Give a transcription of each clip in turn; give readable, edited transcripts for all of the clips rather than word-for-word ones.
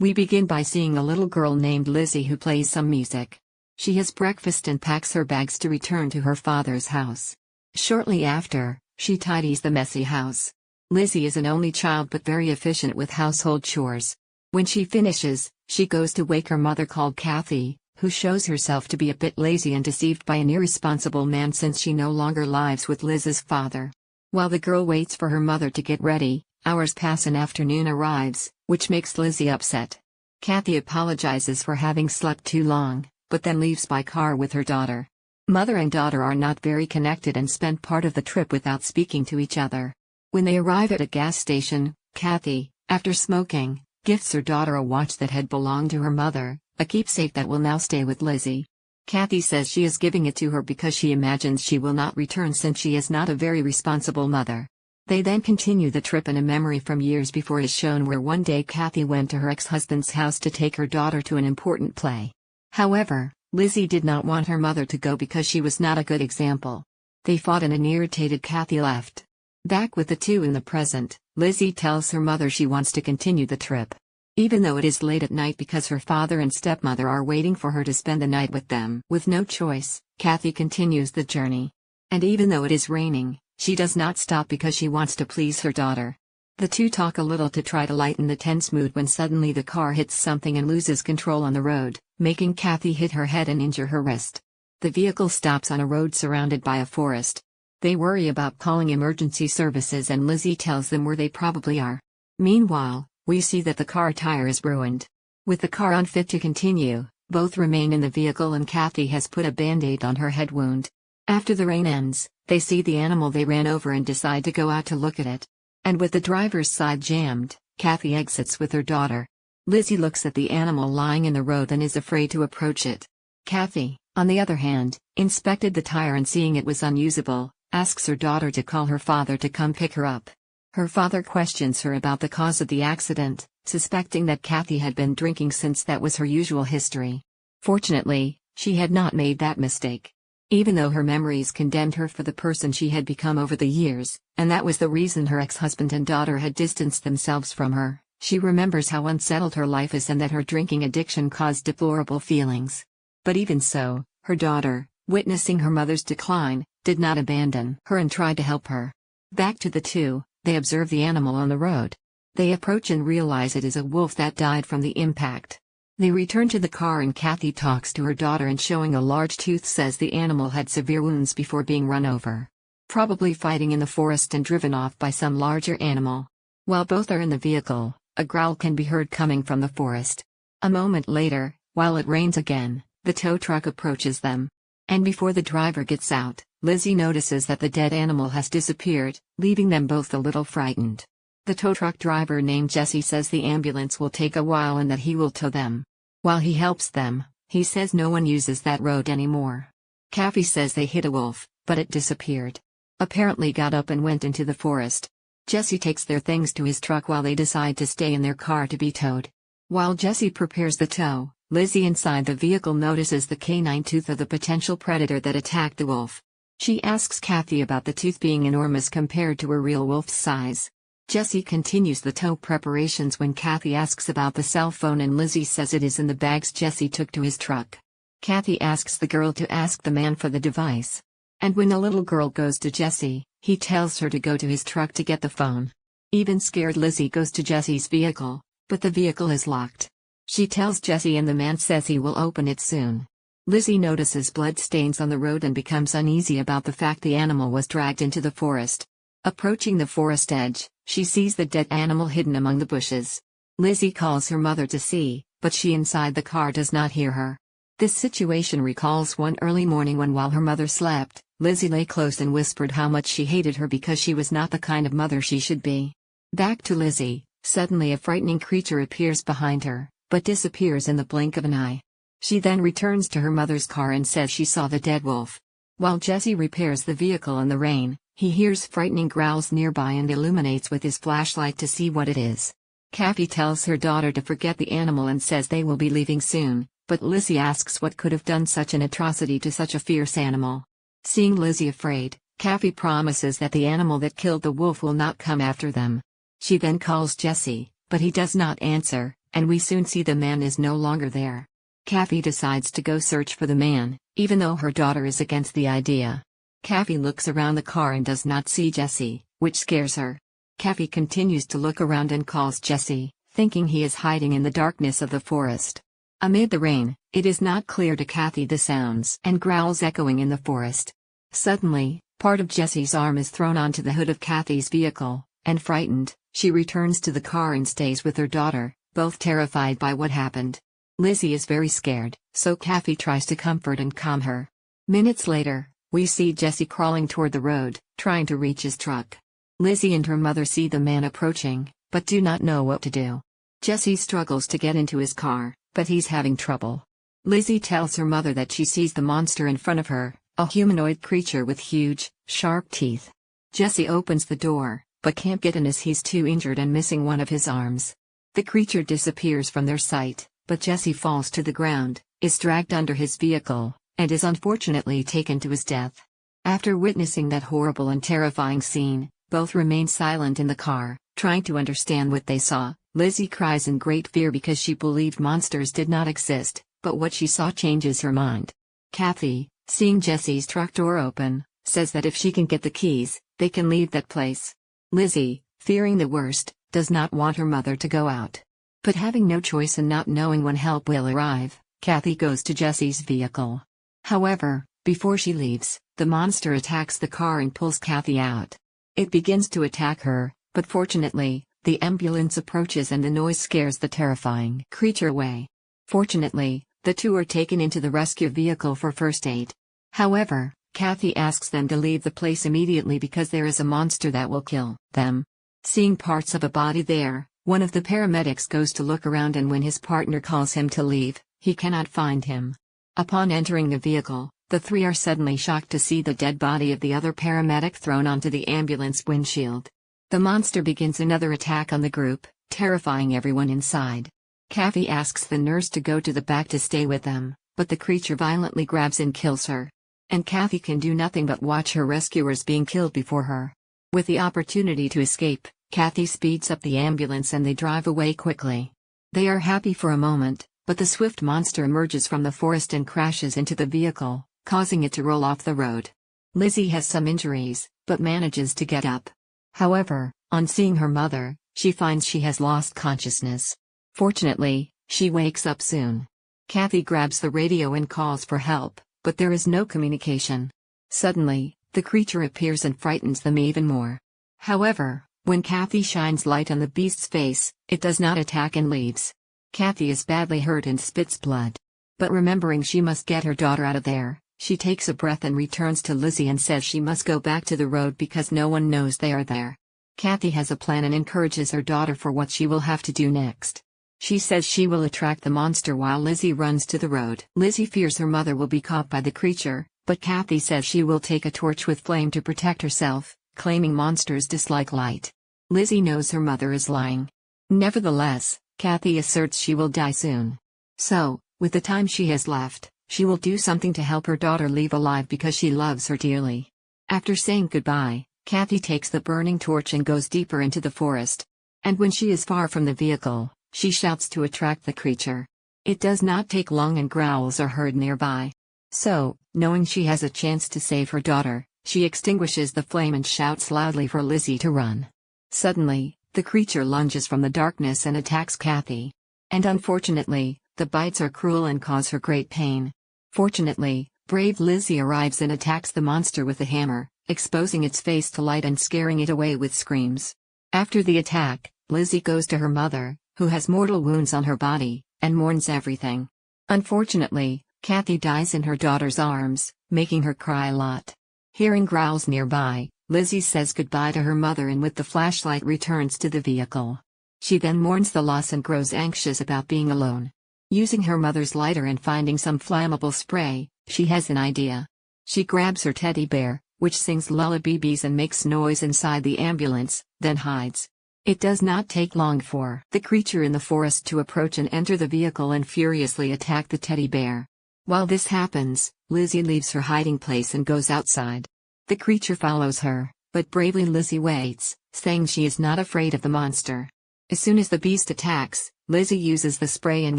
We begin by seeing a little girl named Lizzie who plays some music. She has breakfast and packs her bags to return to her father's house. Shortly after, she tidies the messy house. Lizzie is an only child but very efficient with household chores. When she finishes, she goes to wake her mother called Kathy, who shows herself to be a bit lazy and deceived by an irresponsible man since she no longer lives with Liz's father. While the girl waits for her mother to get ready, hours pass and afternoon arrives, which makes Lizzie upset. Kathy apologizes for having slept too long, but then leaves by car with her daughter. Mother and daughter are not very connected and spend part of the trip without speaking to each other. When they arrive at a gas station, Kathy, after smoking, gifts her daughter a watch that had belonged to her mother, a keepsake that will now stay with Lizzie. Kathy says she is giving it to her because she imagines she will not return since she is not a very responsible mother. They then continue the trip, and a memory from years before is shown where one day Kathy went to her ex-husband's house to take her daughter to an important play. However, Lizzie did not want her mother to go because she was not a good example. They fought and an irritated Kathy left. Back with the two in the present, Lizzie tells her mother she wants to continue the trip. Even though it is late at night because her father and stepmother are waiting for her to spend the night with them. With no choice, Kathy continues the journey. And even though it is raining, she does not stop because she wants to please her daughter. The two talk a little to try to lighten the tense mood when suddenly the car hits something and loses control on the road, making Kathy hit her head and injure her wrist. The vehicle stops on a road surrounded by a forest. They worry about calling emergency services and Lizzie tells them where they probably are. Meanwhile, we see that the car tire is ruined. With the car unfit to continue, both remain in the vehicle and Kathy has put a band-aid on her head wound. After the rain ends, they see the animal they ran over and decide to go out to look at it. And with the driver's side jammed, Kathy exits with her daughter. Lizzie looks at the animal lying in the road and is afraid to approach it. Kathy, on the other hand, inspected the tire and seeing it was unusable, asks her daughter to call her father to come pick her up. Her father questions her about the cause of the accident, suspecting that Kathy had been drinking since that was her usual history. Fortunately, she had not made that mistake. Even though her memories condemned her for the person she had become over the years, and that was the reason her ex-husband and daughter had distanced themselves from her, she remembers how unsettled her life is and that her drinking addiction caused deplorable feelings. But even so, her daughter, witnessing her mother's decline, did not abandon her and tried to help her. Back to the two, they observe the animal on the road. They approach and realize it is a wolf that died from the impact. They return to the car and Kathy talks to her daughter and showing a large tooth says the animal had severe wounds before being run over. Probably fighting in the forest and driven off by some larger animal. While both are in the vehicle, a growl can be heard coming from the forest. A moment later, while it rains again, the tow truck approaches them. And before the driver gets out, Lizzie notices that the dead animal has disappeared, leaving them both a little frightened. The tow truck driver named Jesse says the ambulance will take a while and that he will tow them. While he helps them, he says no one uses that road anymore. Kathy says they hit a wolf, but it disappeared. Apparently got up and went into the forest. Jesse takes their things to his truck while they decide to stay in their car to be towed. While Jesse prepares the tow, Lizzie inside the vehicle notices the canine tooth of the potential predator that attacked the wolf. She asks Kathy about the tooth being enormous compared to a real wolf's size. Jesse continues the tow preparations when Kathy asks about the cell phone and Lizzie says it is in the bags Jesse took to his truck. Kathy asks the girl to ask the man for the device. And when the little girl goes to Jesse, he tells her to go to his truck to get the phone. Even scared Lizzie goes to Jesse's vehicle, but the vehicle is locked. She tells Jesse and the man says he will open it soon. Lizzie notices blood stains on the road and becomes uneasy about the fact the animal was dragged into the forest. Approaching the forest edge, she sees the dead animal hidden among the bushes. Lizzie calls her mother to see, but she inside the car does not hear her. This situation recalls one early morning when while her mother slept, Lizzie lay close and whispered how much she hated her because she was not the kind of mother she should be. Back to Lizzie, suddenly a frightening creature appears behind her, but disappears in the blink of an eye. She then returns to her mother's car and says she saw the dead wolf. While Jesse repairs the vehicle in the rain, he hears frightening growls nearby and illuminates with his flashlight to see what it is. Kathy tells her daughter to forget the animal and says they will be leaving soon, but Lizzie asks what could have done such an atrocity to such a fierce animal. Seeing Lizzie afraid, Kathy promises that the animal that killed the wolf will not come after them. She then calls Jesse, but he does not answer, and we soon see the man is no longer there. Kathy decides to go search for the man, even though her daughter is against the idea. Kathy looks around the car and does not see Jesse, which scares her. Kathy continues to look around and calls Jesse, thinking he is hiding in the darkness of the forest. Amid the rain, it is not clear to Kathy the sounds and growls echoing in the forest. Suddenly, part of Jesse's arm is thrown onto the hood of Kathy's vehicle, and frightened, she returns to the car and stays with her daughter, both terrified by what happened. Lizzie is very scared, so Kathy tries to comfort and calm her. Minutes later, we see Jesse crawling toward the road, trying to reach his truck. Lizzie and her mother see the man approaching, but do not know what to do. Jesse struggles to get into his car, but he's having trouble. Lizzie tells her mother that she sees the monster in front of her, a humanoid creature with huge, sharp teeth. Jesse opens the door, but can't get in as he's too injured and missing one of his arms. The creature disappears from their sight, but Jesse falls to the ground, is dragged under his vehicle, and is unfortunately taken to his death. After witnessing that horrible and terrifying scene, both remain silent in the car, trying to understand what they saw. Lizzie cries in great fear because she believed monsters did not exist, but what she saw changes her mind. Kathy, seeing Jesse's truck door open, says that if she can get the keys, they can leave that place. Lizzie, fearing the worst, does not want her mother to go out. But having no choice and not knowing when help will arrive, Kathy goes to Jesse's vehicle. However, before she leaves, the monster attacks the car and pulls Kathy out. It begins to attack her, but fortunately, the ambulance approaches and the noise scares the terrifying creature away. Fortunately, the two are taken into the rescue vehicle for first aid. However, Kathy asks them to leave the place immediately because there is a monster that will kill them. Seeing parts of a body there, one of the paramedics goes to look around, and when his partner calls him to leave, he cannot find him. Upon entering the vehicle, the three are suddenly shocked to see the dead body of the other paramedic thrown onto the ambulance windshield. The monster begins another attack on the group, terrifying everyone inside. Kathy asks the nurse to go to the back to stay with them, but the creature violently grabs and kills her. And Kathy can do nothing but watch her rescuers being killed before her. With the opportunity to escape, Kathy speeds up the ambulance and they drive away quickly. They are happy for a moment, but the swift monster emerges from the forest and crashes into the vehicle, causing it to roll off the road. Lizzie has some injuries, but manages to get up. However, on seeing her mother, she finds she has lost consciousness. Fortunately, she wakes up soon. Kathy grabs the radio and calls for help, but there is no communication. Suddenly, the creature appears and frightens them even more. However, when Kathy shines light on the beast's face, it does not attack and leaves. Kathy is badly hurt and spits blood. But remembering she must get her daughter out of there, she takes a breath and returns to Lizzie and says she must go back to the road because no one knows they are there. Kathy has a plan and encourages her daughter for what she will have to do next. She says she will attract the monster while Lizzie runs to the road. Lizzie fears her mother will be caught by the creature, but Kathy says she will take a torch with flame to protect herself, claiming monsters dislike light. Lizzie knows her mother is lying. Nevertheless, Kathy asserts she will die soon. So, with the time she has left, she will do something to help her daughter leave alive because she loves her dearly. After saying goodbye, Kathy takes the burning torch and goes deeper into the forest. And when she is far from the vehicle, she shouts to attract the creature. It does not take long and growls are heard nearby. So, knowing she has a chance to save her daughter, she extinguishes the flame and shouts loudly for Lizzie to run. Suddenly, the creature lunges from the darkness and attacks Kathy. And unfortunately, the bites are cruel and cause her great pain. Fortunately, brave Lizzie arrives and attacks the monster with a hammer, exposing its face to light and scaring it away with screams. After the attack, Lizzie goes to her mother, who has mortal wounds on her body, and mourns everything. Unfortunately, Kathy dies in her daughter's arms, making her cry a lot. Hearing growls nearby, Lizzie says goodbye to her mother and with the flashlight returns to the vehicle. She then mourns the loss and grows anxious about being alone. Using her mother's lighter and finding some flammable spray, she has an idea. She grabs her teddy bear, which sings lullabies and makes noise inside the ambulance, then hides. It does not take long for the creature in the forest to approach and enter the vehicle and furiously attack the teddy bear. While this happens, Lizzie leaves her hiding place and goes outside. The creature follows her, but bravely Lizzie waits, saying she is not afraid of the monster. As soon as the beast attacks, Lizzie uses the spray and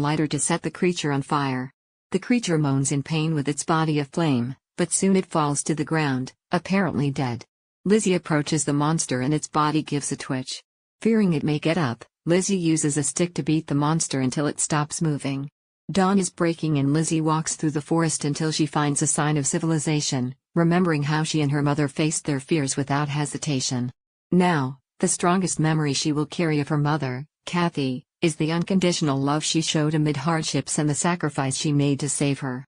lighter to set the creature on fire. The creature moans in pain with its body aflame, but soon it falls to the ground, apparently dead. Lizzie approaches the monster and its body gives a twitch. Fearing it may get up, Lizzie uses a stick to beat the monster until it stops moving. Dawn is breaking and Lizzie walks through the forest until she finds a sign of civilization, remembering how she and her mother faced their fears without hesitation. Now, the strongest memory she will carry of her mother, Kathy, is the unconditional love she showed amid hardships and the sacrifice she made to save her.